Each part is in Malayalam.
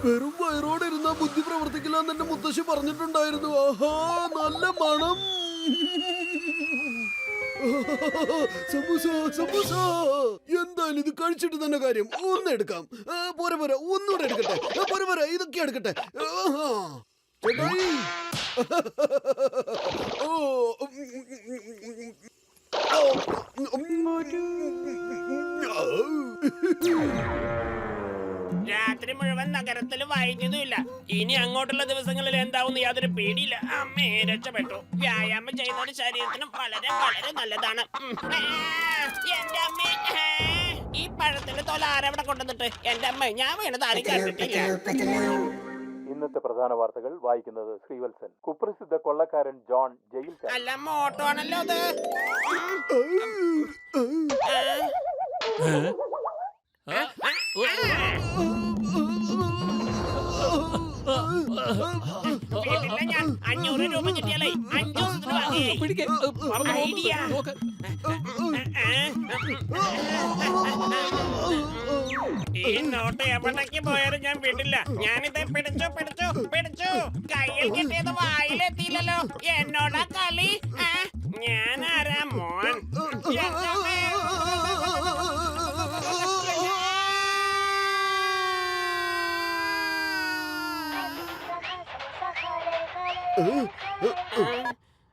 വെറും വയറോടെ ഇരുന്ന ബുദ്ധി പ്രവർത്തിക്കില്ല എന്ന് എന്റെ മുത്തശ്ശി പറഞ്ഞിട്ടുണ്ടായിരുന്നു. ആഹാ, നല്ല മണം. സമൂസ സമൂസ. എന്തായാലും ഇത് കഴിച്ചിട്ട് തന്നെ കാര്യം. ഒന്നെടുക്കാം. പോരെ പോരെ, ഒന്നുകൂടെ എടുക്കട്ടെ. പോരെ പോരെ, ഇതൊക്കെ എടുക്കട്ടെ. ചേട്ടായി. ഓ, രാത്രി മുഴുവൻ നഗരത്തിൽ വായിച്ചതുമില്ല. ഇനി അങ്ങോട്ടുള്ള ദിവസങ്ങളിൽ എന്താവും യാതൊരു പേടിയില്ല. അമ്മേ, രക്ഷപ്പെട്ടു. വ്യായാമം ചെയ്യുന്നത് ശരീരത്തിനും വളരെ വളരെ നല്ലതാണ്. എന്റെ അമ്മേ, ഈ പഴത്തിന്റെ തോല ആരവിടെ കൊണ്ടുവന്നിട്ട്? എന്റെ അമ്മ, ഞാൻ വീണത് ആരും കണ്ടിട്ടില്ല. ഇന്നത്തെ പ്രധാന വാർത്തകൾ വായിക്കുന്നത് ശ്രീവത്സൻ. കുപ്രസിദ്ധ കൊള്ളക്കാരൻ ജോൺ ജയിൽ. അല്ല, മോട്ടോ ആണല്ലോ അത്. ഞാൻ 500 രൂപ കിട്ടിയാലേ 5 ദിവസത്തിന് വാങ്ങിയേ. ഐഡിയ. ഈ നോട്ട് എവിടേക്ക് പോയാലും ഞാൻ വിടില്ല. ഞാനിത് പിടിച്ചു പിടിച്ചു പിടിച്ചു. കയ്യിൽ കിട്ടിയത് വായിലെത്തിയില്ലല്ലോ. എന്നോടാ കളി. ഞാൻ ആരാ മോൻ?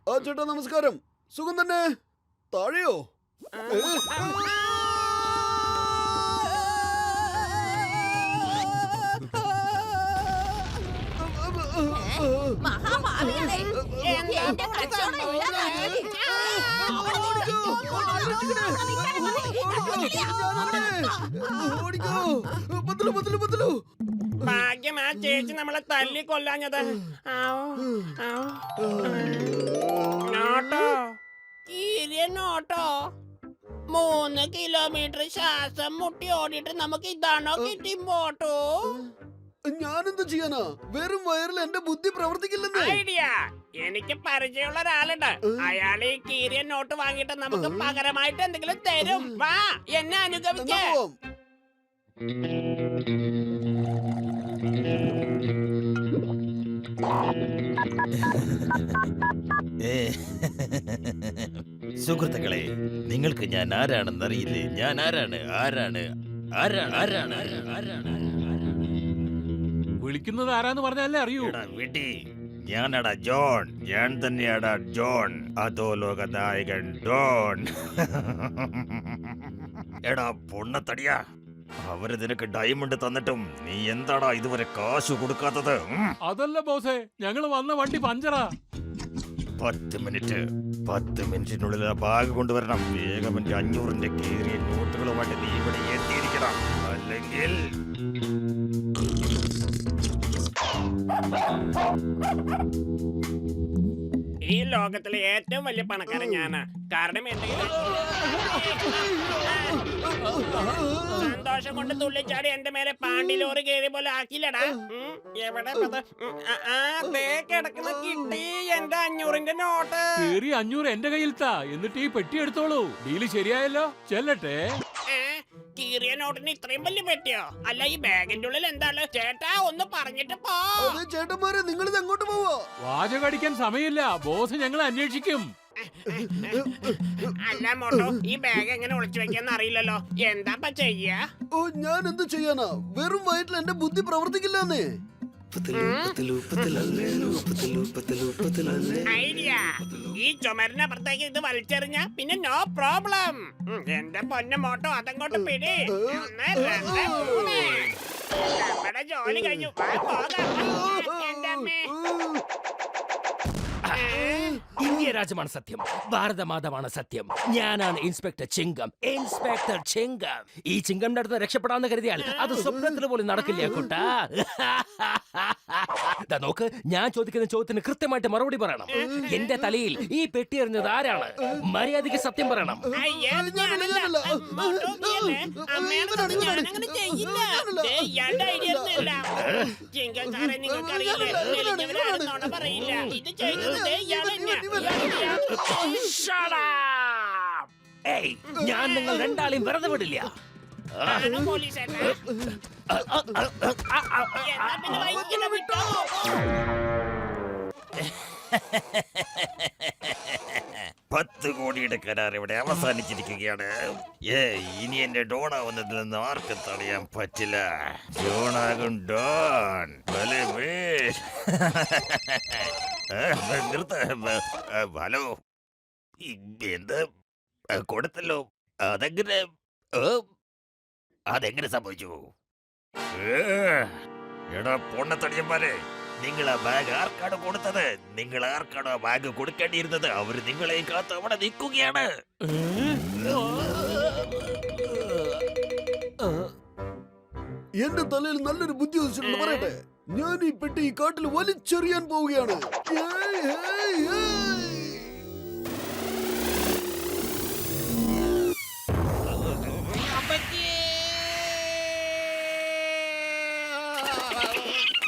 ആ ചേട്ടാ, നമസ്കാരം. സുഖം തന്നെ. താഴെയോ? ഭാഗ്യം ആ ചേച്ചി നമ്മളെ തല്ലി കൊല്ലാഞ്ഞത്. നോട്ടോ, നോട്ടോ. 3 കിലോമീറ്റർ ശ്വാസം മുട്ടി ഓടിയിട്ട് നമുക്ക് ഇതാണോ കിട്ടി മോട്ടോ? ഞാനെന്ത് ചെയ്യാനാ? വെറും വയറിൽ എന്റെ ബുദ്ധി പ്രവർത്തിക്കില്ലെന്ന്. ഐഡിയ. എനിക്ക് പരിചയമുള്ള ഒരാളുണ്ട്. അയാൾ ഈ കീരിയ നോട്ട് വാങ്ങിയിട്ട് നമുക്ക് പകരമായിട്ട് എന്തെങ്കിലും തരും. വാ, എന്നെ അനുഗമിക്കേ. സുഹൃത്തുക്കളെ, നിങ്ങൾക്ക് ഞാൻ ആരാണെന്നറിയില്ലേ? ഞാൻ ആരാണ് ആരാണ് ആരാണ് ആരാണ് ആരാണ് വിളിക്കുന്നത് ആരാന്ന് പറഞ്ഞാലേ അറിയൂ. വീട്ടി, ഞാനടാ ജോൺ. ഞാൻ തന്നെയാടാ ജോൺ, അധോലോക നായകൻ ഡോൺ. എടാ പൊണ്ണത്തടിയാ, അവര് നിനക്ക് ഡയമണ്ട് തന്നിട്ടും നീ എന്താടാ ഇതുവരെ കാശ് കൊടുക്കാത്തത്? അതല്ല ബോസേ, ഞങ്ങള് വന്ന വണ്ടി പഞ്ചറാ. 10 മിനിറ്റിനുള്ളിൽ ആ ബാഗ് കൊണ്ടുവരണം. വേഗം എന്റെ 500ന്റെ കീറിയ നോട്ടുകളുമായിട്ട് നീ ഇവിടെ എത്തിയിരിക്കണം. അല്ലെങ്കിൽ ഈ ലോകത്തിലെ ഏറ്റവും വലിയ പണക്കാരൻ ഞാനാ. കാരണം എന്തെങ്കിലും സന്തോഷം കൊണ്ട് തുള്ളിച്ചാടി എന്റെ മേലെ പാണ്ടി ലോറി കയറി പോലെ ആക്കില്ലടാ. എവിടെ കിടക്കുന്ന കിട്ടി എന്റെ 500ന്റെ നോട്ട്. കേറി 500 എന്റെ കയ്യിൽ താ, എന്നിട്ട് ഈ പെട്ടി എടുത്തോളൂ. ഡീല് ശരിയായല്ലോ, ചെല്ലട്ടെ. കീറിയ നോട്ടിന് ഇത്രയും വലിയ പെട്ടിയോ? അല്ല, ഈ ബാഗിന്റെ ഉള്ളിൽ എന്താണ്? ചേട്ടാ, ഒന്ന് പറഞ്ഞിട്ട് പോ. ചേട്ടന്മാരെ, നിങ്ങൾ ഇത് എങ്ങോട്ട് പോവോ? വാചകടിക്കാൻ സമയമില്ല, ബോസ് ഞങ്ങളെ അന്വേഷിക്കും. അല്ല മോട്ടോ, ഈ ബാഗ് എങ്ങനെ ഒളിച്ചു വെക്കാന്ന് അറിയില്ലല്ലോ. എന്താ ചെയ്യാ? ഓ, ഞാൻ എന്ത് ചെയ്യാനാ? വെറും വയറ്റിൽ എന്റെ ബുദ്ധി പ്രവർത്തിക്കില്ലെന്നേ. ഐഡിയ. ഈ ചുമരിനപ്പുറത്തേക്ക് ഇത് വലിച്ചെറിഞ്ഞ പിന്നെ നോ പ്രോബ്ലം. എന്റെ പൊന്ന മോട്ടോ, അതങ്ങോട്ട് പിടി. 1 2 3. നമ്മുടെ ജോലി കഴിഞ്ഞു. എന്റെ അമ്മേ. ഇന്ത്യ രാജ്യമാണ് സത്യം, ഭാരതമാതമാണ് സത്യം. ഞാനാണ് ഇൻസ്പെക്ടർ ചിങ്കം. ഇൻസ്പെക്ടർ ചിങ്കം. ഈ ചിങ്കമിന്റെ അടുത്ത് രക്ഷപ്പെടാന്ന് കരുതിയാൽ അത് സ്വപ്നത്തിൽ പോലും നടക്കില്ല കുട്ടാ. നോക്ക്, ഞാൻ ചോദിക്കുന്ന ചോദ്യത്തിന് കൃത്യമായിട്ട് മറുപടി പറയണം. എന്റെ തലയിൽ ഈ പെട്ടി എറിഞ്ഞത് ആരാണ്? മര്യാദയ്ക്ക് സത്യം പറയണം. ഞാൻ നിങ്ങൾ രണ്ടാളെയും വെറുതെ വിടില്ല. എന്നാ പിന്നെ വൈകില്ല വിട്ടോ. പത്ത് കോടിയുടെ കരാർ ഇവിടെ അവസാനിച്ചിരിക്കുകയാണ്. ഇനി എന്റെ ഡോൺ ആവുന്നതിൽ നിന്ന് ആർക്കും തടയാൻ പറ്റില്ല. ജോണാകും ഡോൺ. നിർത്ത. ഹലോ, എന്ത് കൊടുത്തല്ലോ? അതെങ്ങനെ സംഭവിച്ചു? എടാ പൊണ്ണത്തടിയന്മാരെ, നിങ്ങൾ ആ ബാഗ് ആർക്കാണ് കൊടുത്തത്? നിങ്ങൾ ആർക്കാണോ ആ ബാഗ് കൊടുക്കേണ്ടിയിരുന്നത്? അവര് നിങ്ങളെ കാത്ത് അവിടെ നിൽക്കുകയാണ്. എന്റെ തലയിൽ നല്ലൊരു ബുദ്ധി ഉദിച്ചിട്ടുണ്ട്, പറയട്ടെ. ഞാൻ ഈ പെട്ടി ഈ കാട്ടിൽ വലിച്ചെറിയാൻ പോവുകയാണ്. ഏയ്, ഏയ്, ഏയ്.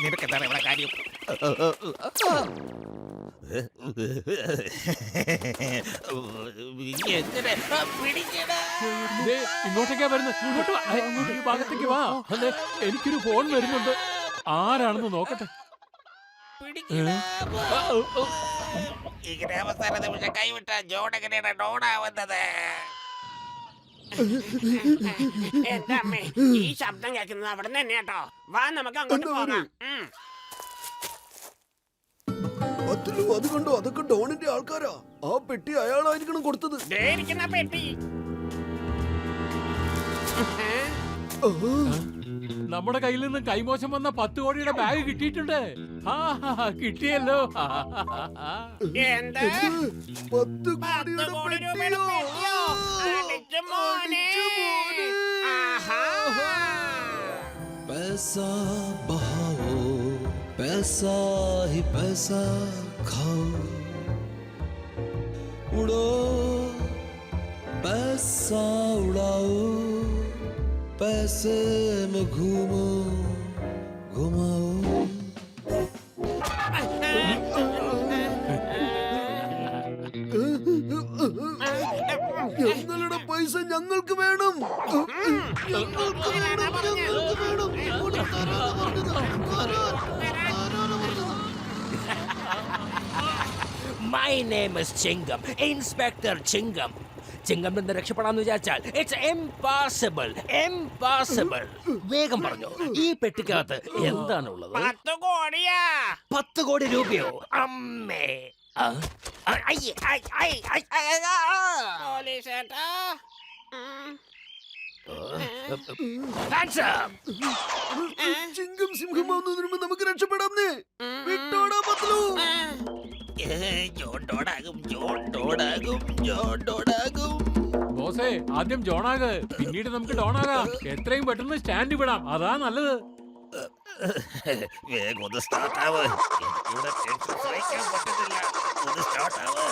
നിനക്കെന്താണ് ഇവിടെ കാര്യം? ദേ, ഇങ്ങോട്ടേക്കാ വരുന്നത്. ഇങ്ങോട്ട് വാ. ഈ ഭാഗത്തേക്ക് വാ. അതെ, എനിക്കൊരു ഫോൺ വരുന്നുണ്ട്. ആരാണെന്ന് നോക്കട്ടെ. ഇങ്ങനെ അവസാന നിമിഷം കൈവിട്ട ജോൺ എങ്ങനെയാണ് ഡോണാവുന്നത്? എന്റെ അമ്മേ, ഈ ശബ്ദം കേൾക്കുന്നത് അവിടെ നിന്ന് തന്നെ കേട്ടോ. വാ, നമുക്ക് അങ്ങോട്ട് എന്നാ പോകാം. പത്തിലു, അത് കണ്ടോ? അതൊക്കെ ഡോണിന്റെ ആൾക്കാരാ. ആ പെട്ടി അയാളായിരിക്കണം കൊടുത്തത്. ദേ ഇരിക്കുന്ന പെട്ടി. നമ്മുടെ കയ്യിൽ നിന്ന് കൈമോശം വന്ന 10 കോടിയുടെ ബാഗ് കിട്ടിയിട്ടുണ്ട്. കിട്ടിയല്ലോ. എന്ത്? 10 10 കോടിയുടെ കോടി രൂപയുടെ പെട്ടിയോ? പെട്ടിയോ? അടിച്ചു മോനെ. ആഹാ. पैसा बहाओ, पैसा ही पैसा खाओ, उड़ो पैसा उड़ाओ, पैसे में घूमो घुमाओ. ഞങ്ങളുടെ പൈസ ഞങ്ങൾക്ക് വേണം. ഞങ്ങൾക്ക് വേണം, ഞങ്ങൾക്ക് വേണം. ഇവിടെ തരാനാ My name is Chingam, Inspector Chingam. ചിങ്ങം നിന്ന് രക്ഷപ്പെടാന്ന് വിചാരിച്ചാൽ ഇറ്റ്സ് ഇംപോസിബിൾ. വേഗം പറഞ്ഞു, ഈ പെട്ടിക്കകത്ത് എന്താണുള്ളത്? 10 കോടിയാ. 10 കോടി രൂപയോ? അമ്മേ. പോലീസേട്ടാ. ചിങ്കം സിംഹമാവുന്നതിന് മുമ്പ് നമുക്ക് രക്ഷപ്പെടാം. വിട്ടോടാ പത്ലു. ബോസേ, ആദ്യം ജോണാക്, പിന്നീട് നമുക്ക് ഡോണാകാം. എത്രയും പെട്ടെന്ന് സ്റ്റാൻഡ് വിടാം, അതാ നല്ലത്. വേഗം ഒന്ന് സ്റ്റാർട്ടാവ്. എനിക്കിവിടെ ടെൻഷൻ സഹിക്കാൻ പറ്റുന്നില്ല. ഒന്ന് സ്റ്റാർട്ടാവ്.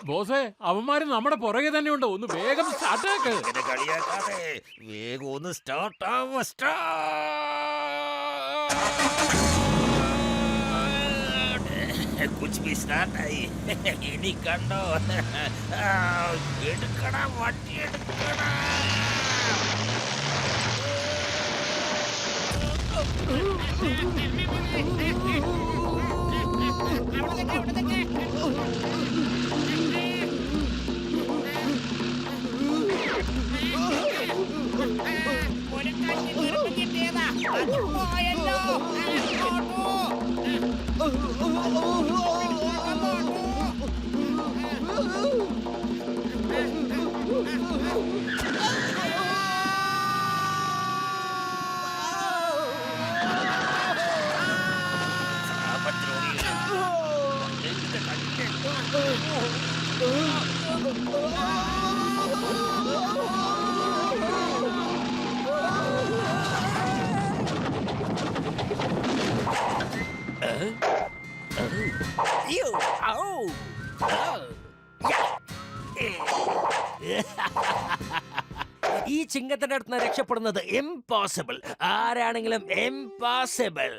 ബോസേ, അവന്മാര് നമ്മുടെ പുറകെ തന്നെ ഉണ്ട്. ഒന്ന് വേഗം സ്റ്റാർട്ടാക്ക്. ഇങ്ങനെ കളിയാക്കാതെ വേഗം ഒന്ന് സ്റ്റാർട്ടാവ്. കുച്ച് ബി സ്റ്റാർട്ടായി. ഇനി കണ്ടോ? എടുക്കടാ വണ്ടി, എടുക്കടാ. ഒരു കഞ്ഞി ചെറുപ്പം കിട്ടിയതാ. അത് പോയല്ലോ. ഈ ചിങ്ങത്തിന്റെ അടുത്ത് രക്ഷപ്പെടുന്നത് ഇംപോസിബിൾ. ആരാണെങ്കിലും ഇംപോസിബിൾ.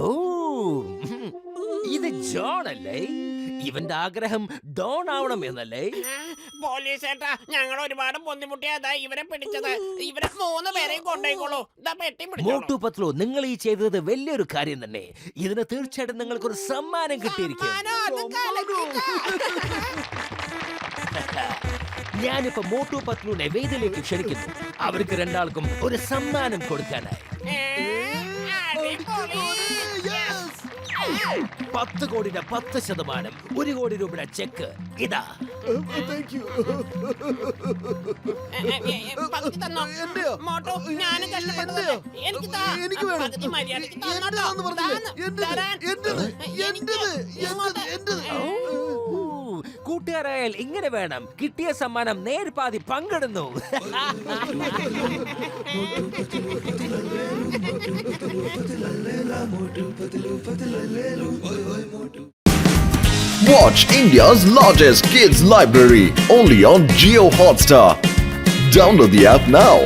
ഓ, ഇത് ജോൺ അല്ലേ? ഇവന്റെ ആഗ്രഹം ഡോൺ ആവണം എന്നല്ലേ? പോലീസ് ഏട്ടാ, ഞങ്ങൾ ഒരുപാട് ബുദ്ധിമുട്ടിയതാ ഇവരെ പിടിച്ചത്. ഇവരെ 3 പേരെയും കൊണ്ടേക്കോളൂ. പെട്ടി പിടിച്ചോളൂ. മോട്ടു പത്ലു, നിങ്ങൾ ഈ ചെയ്തത് വലിയൊരു കാര്യം തന്നെ. ഇതിന് തീർച്ചയായിട്ടും നിങ്ങൾക്കൊരു സമ്മാനം കിട്ടിയിരിക്കും. ഞാനിപ്പോ മോട്ടു പത്ലുവിനെ വേദിയിലേക്ക് ക്ഷണിക്കുന്നു. അവർക്ക് രണ്ടാൾക്കും ഒരു സമ്മാനം കൊടുക്കാനായി. 10 കോടിയുടെ 10%, 1 കോടി രൂപയുടെ ചെക്ക് ഇതാ. Thank you. പകുതി തന്നോ? എന്റെയോ? മോട്ടോ, ഞാനും കഷ്ടപ്പെട്ടതല്ലേ? എനിക്ക് താ. എനിക്ക് വേണം. പകുതി മര്യാദയ്ക്ക് തന്നോട്ടോ. എന്റേതാന്ന് പറഞ്ഞില്ലേ? എന്റേത്, തരാൻ. എന്റേത്, എനിക്ക് എന്റേത്, എന്റേത്. കൂട്ടുകാരായാൽ ഇങ്ങനെ വേണം. കിട്ടിയ സമ്മാനം നേർപാതി പങ്കിടുന്നു. Watch India's largest kids library only on Jio Hotstar. Download the app now.